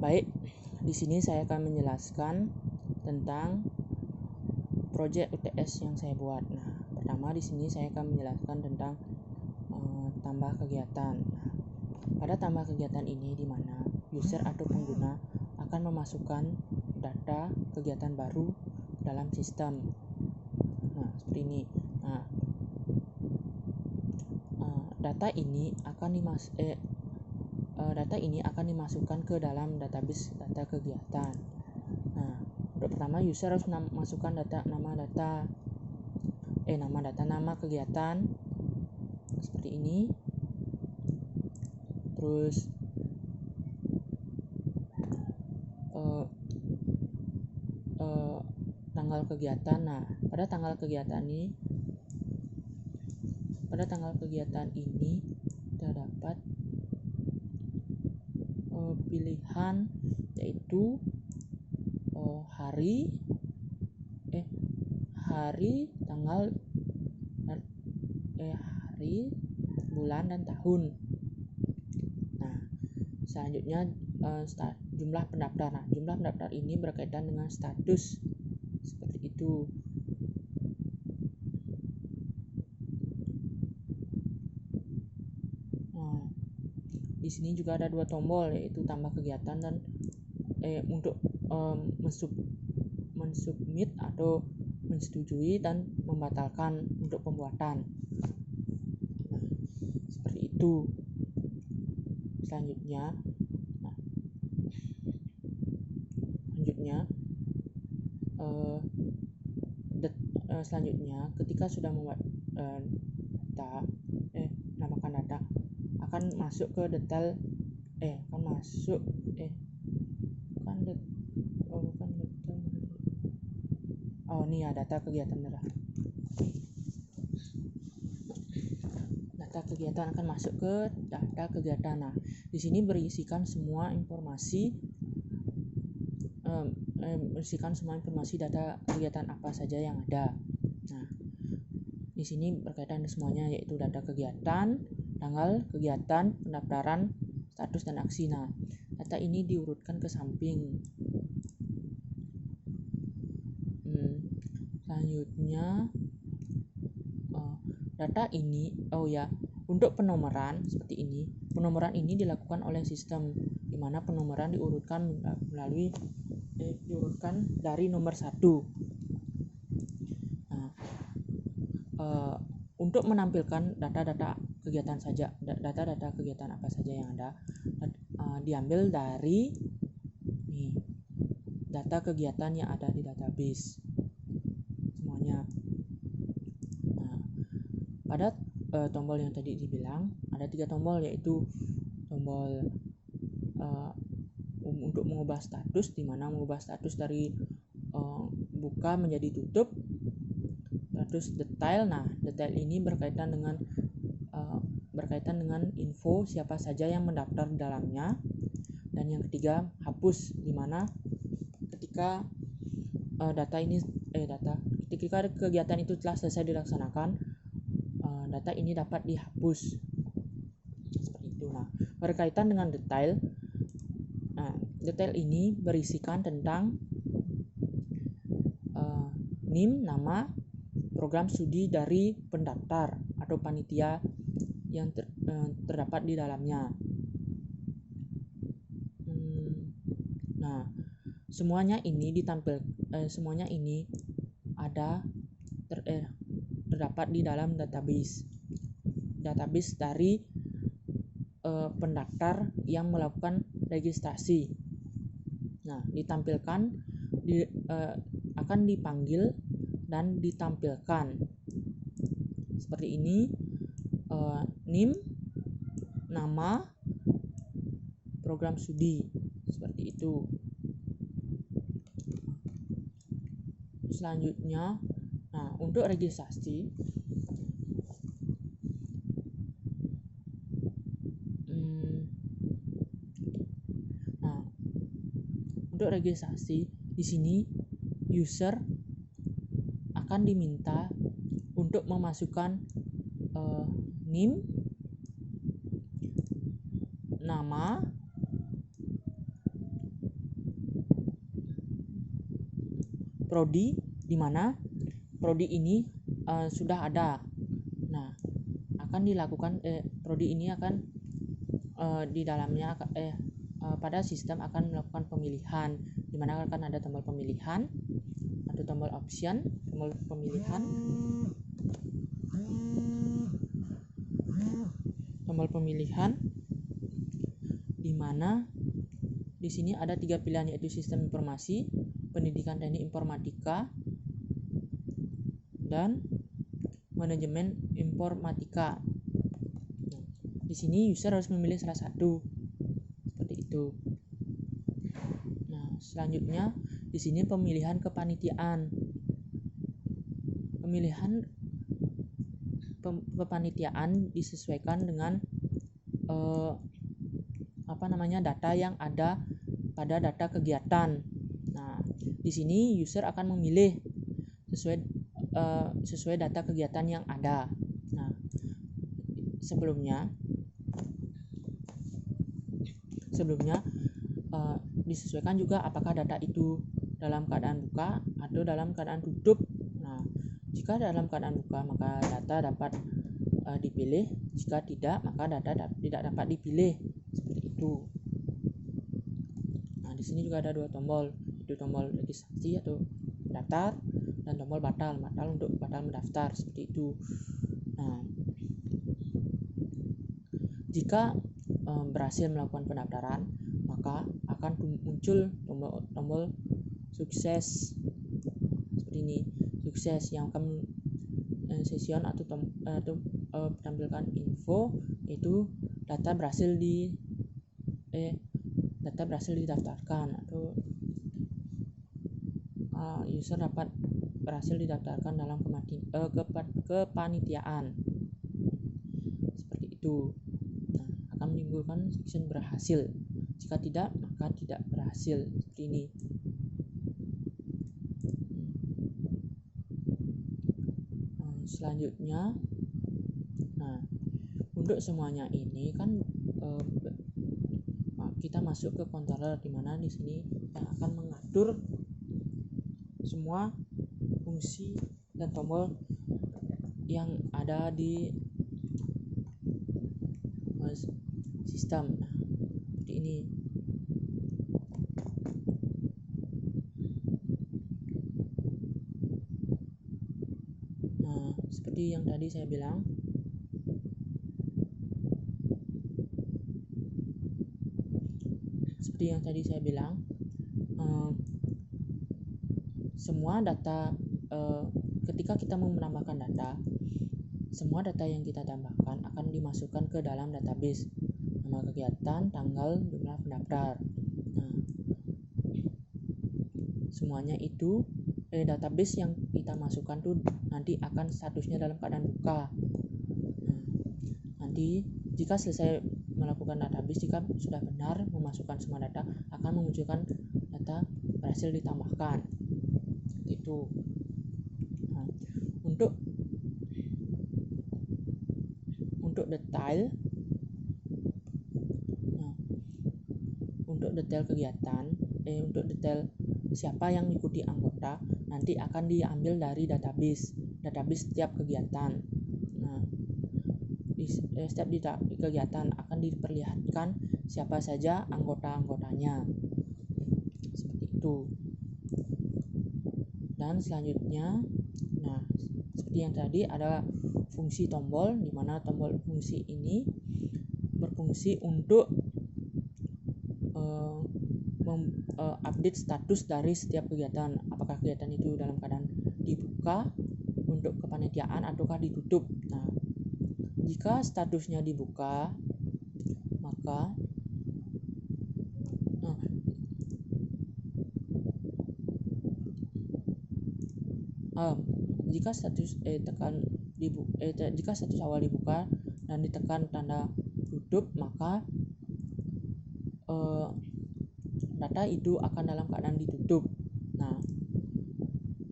Baik, di sini saya akan menjelaskan tentang proyek UTS yang saya buat. Nah, pertama di sini saya akan menjelaskan tentang tambah kegiatan. Nah, pada tambah kegiatan ini di mana user atau pengguna akan memasukkan data kegiatan baru dalam sistem. Nah, seperti ini. Nah, data ini akan dimasukkan ke dalam database data kegiatan. Nah, untuk pertama user harus masukkan nama kegiatan seperti ini. Terus tanggal kegiatan. Nah, pada tanggal kegiatan ini terdapat pilihan yaitu hari, bulan dan tahun. Nah, selanjutnya jumlah pendaftar. Nah, jumlah pendaftar ini berkaitan dengan status seperti itu. Nah, di sini juga ada dua tombol yaitu tambah kegiatan dan untuk mensubmit atau menyetujui dan membatalkan untuk pembuatan. Nah, seperti itu. Selanjutnya ketika sudah membuat namakan data akan masuk ke detail ini ya data kegiatan data kegiatan akan masuk ke data kegiatan. Nah, di sini berisikan semua informasi data kegiatan apa saja yang ada. Nah, di sini berkaitan semuanya yaitu data kegiatan, tanggal kegiatan, pendaftaran, status dan aksi. Nah, data ini diurutkan ke samping. Selanjutnya data ini untuk penomoran seperti ini. Penomoran ini dilakukan oleh sistem di mana penomoran diurutkan dari nomor 1. Nah, untuk menampilkan data-data kegiatan apa saja yang ada diambil dari data kegiatan yang ada di database semuanya. Nah, pada tombol yang tadi dibilang ada 3 tombol yaitu tombol untuk mengubah status, di mana mengubah status dari buka menjadi tutup. Status detail. Nah, detail ini berkaitan dengan info siapa saja yang mendaftar di dalamnya. Dan yang ketiga hapus, di mana ketika ketika kegiatan itu telah selesai dilaksanakan, data ini dapat dihapus seperti itu. Nah, berkaitan dengan detail. Nah, detail ini berisikan tentang NIM, nama, program studi dari pendaftar atau panitia yang terdapat di dalamnya. Nah, semuanya ini terdapat di dalam database dari pendaftar yang melakukan registrasi. Nah, akan dipanggil dan ditampilkan seperti ini. NIM, nama, program studi seperti itu. Selanjutnya, untuk registrasi di sini user akan diminta untuk memasukkan NIM, nama, prodi, di mana prodi ini sudah ada. Nah, akan dilakukan prodi ini akan di dalamnya pada sistem akan melakukan pemilihan, di mana akan ada tombol pemilihan atau tombol option, tombol pemilihan, di mana di sini ada 3 pilihan, yaitu sistem informasi, pendidikan teknik informatika, dan manajemen informatika. Nah, di sini user harus memilih salah satu, seperti itu. Nah, selanjutnya di sini pemilihan kepanitiaan. Pemilihan kepanitiaan disesuaikan dengan data yang ada pada data kegiatan. Nah, di sini user akan memilih sesuai data kegiatan yang ada. Nah, sebelumnya disesuaikan juga apakah data itu dalam keadaan buka atau dalam keadaan tutup. Nah, jika dalam keadaan buka maka data dapat dipilih, jika tidak maka data tidak dapat dipilih, seperti itu. Nah, di sini juga ada 2 tombol, yaitu tombol registrasi atau daftar dan tombol batal untuk batal mendaftar, seperti itu. Nah, jika berhasil melakukan pendaftaran maka akan muncul tombol sukses, seperti ini, sukses, yang akan session atau tampilkan info, yaitu data berhasil didaftarkan atau user dapat berhasil didaftarkan dalam kepanitiaan, seperti itu. Nah, akan menimbulkan section berhasil, jika tidak maka tidak berhasil, seperti ini. Selanjutnya, nah untuk semuanya ini kan kita masuk ke controller, di mana di sini yang akan mengatur semua fungsi dan tombol yang ada di sistem. Nah, seperti ini. Nah, seperti yang tadi saya bilang, semua data ketika kita menambahkan data, semua data yang kita tambahkan akan dimasukkan ke dalam database, nama kegiatan, tanggal, jumlah pendaftar. Nah, semuanya itu database yang kita masukkan tuh nanti akan statusnya dalam keadaan buka. Nah, nanti jika selesai melakukan database, jika sudah benar memasukkan semua data, akan memunculkan data berhasil ditambahkan, itu. Nah, untuk detail, untuk detail kegiatan, untuk detail siapa yang mengikuti anggota nanti akan diambil dari database setiap kegiatan. Nah, di setiap kegiatan akan diperlihatkan siapa saja anggotanya, seperti itu. Dan selanjutnya, nah seperti yang tadi ada fungsi tombol, di mana tombol fungsi ini berfungsi untuk update status dari setiap kegiatan, apakah kegiatan itu dalam keadaan dibuka untuk kepanitiaan ataukah ditutup. Nah, jika statusnya dibuka maka jika status jika status awal dibuka dan ditekan tanda tutup, maka data itu akan dalam keadaan ditutup. Nah,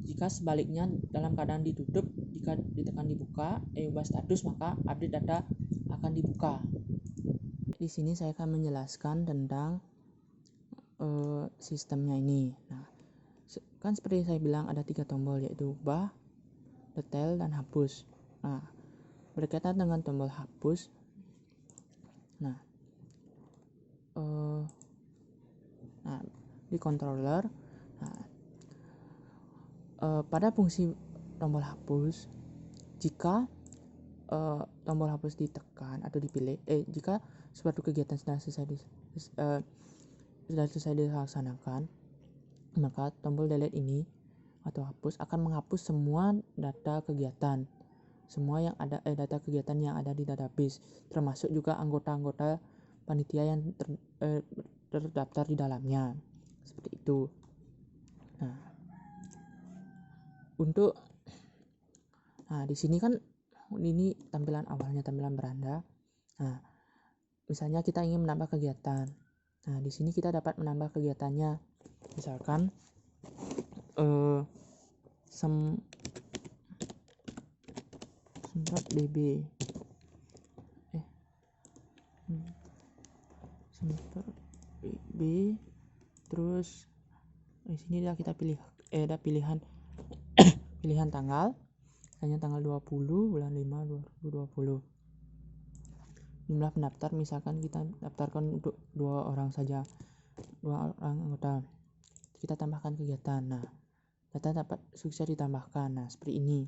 jika sebaliknya dalam keadaan ditutup, jika ditekan dibuka, ubah status, maka update data akan dibuka. Di sini saya akan menjelaskan tentang sistemnya ini. Nah, kan seperti saya bilang ada 3 tombol, yaitu ubah, detail, dan hapus. Nah, berkaitan dengan tombol hapus, nah di controller, pada fungsi tombol hapus, jika tombol hapus ditekan atau dipilih, jika suatu kegiatan sudah selesai dilaksanakan, maka tombol delete ini atau hapus akan menghapus semua data kegiatan, semua yang ada data kegiatan yang ada di database, termasuk juga anggota-anggota panitia yang terdaftar di dalamnya, seperti itu. Nah, di sini kan ini tampilan awalnya, tampilan beranda. Nah, misalnya kita ingin menambah kegiatan. Nah, di sini kita dapat menambah kegiatannya. Misalkan semprot db semprot db, terus di sini kita pilih ada pilihan tanggal, misalnya tanggal 20 bulan 5 2020. Jumlah pendaftar misalkan kita daftarkan untuk 2 orang saja, 2 orang anggota. Kita tambahkan kegiatan. Nah, data dapat sukses ditambahkan. Nah, seperti ini.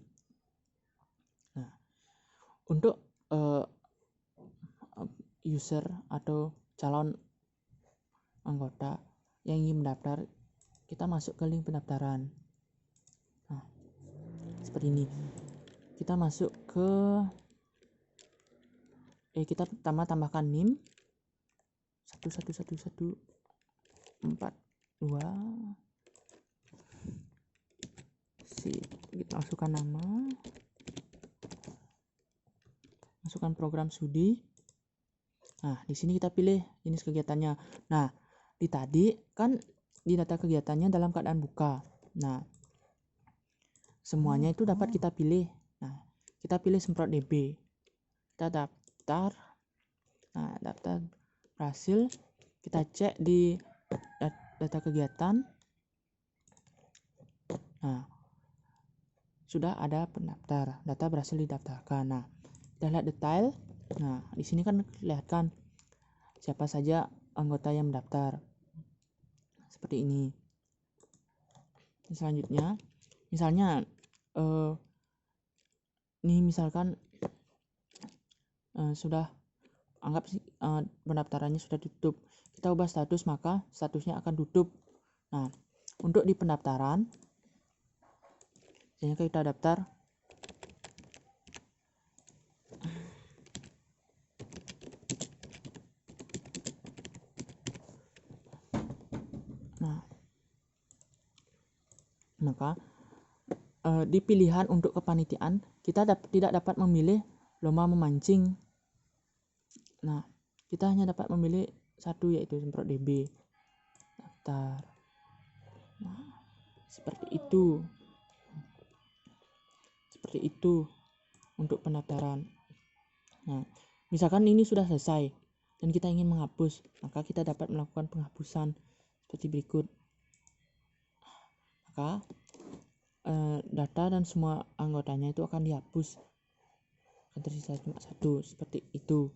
Nah, untuk user atau calon anggota yang ingin mendaftar, kita masuk ke link pendaftaran. Nah, seperti ini. Kita masuk ke kita tambahkan NIM 11114 2. Kita masukkan nama, masukkan program studi. Nah, di sini kita pilih jenis kegiatannya. Nah, di tadi kan di data kegiatannya dalam keadaan buka. Nah, semuanya itu dapat kita pilih. Nah, kita pilih semprot db. Kita daftar. Nah, daftar berhasil. Kita cek di data kegiatan. Nah, sudah ada pendaftar, data berhasil didaftarkan. Nah, kita lihat detail. Nah, di sini kan kelihatan siapa saja anggota yang mendaftar. Seperti ini. Selanjutnya, misalnya ini misalkan sudah anggap pendaftarannya sudah ditutup. Kita ubah status, maka statusnya akan tutup. Nah, untuk di pendaftaran, misalnya kita daftar. Nah, maka di pilihan untuk kepanitiaan kita tidak dapat memilih lomba memancing. Nah, kita hanya dapat memilih satu, yaitu semprot db. Daftar. Nah, seperti itu. Seperti itu untuk pendaftaran. Nah, misalkan ini sudah selesai dan kita ingin menghapus, maka kita dapat melakukan penghapusan seperti berikut. Maka data dan semua anggotanya itu akan dihapus, akan tersisa cuma satu, seperti itu.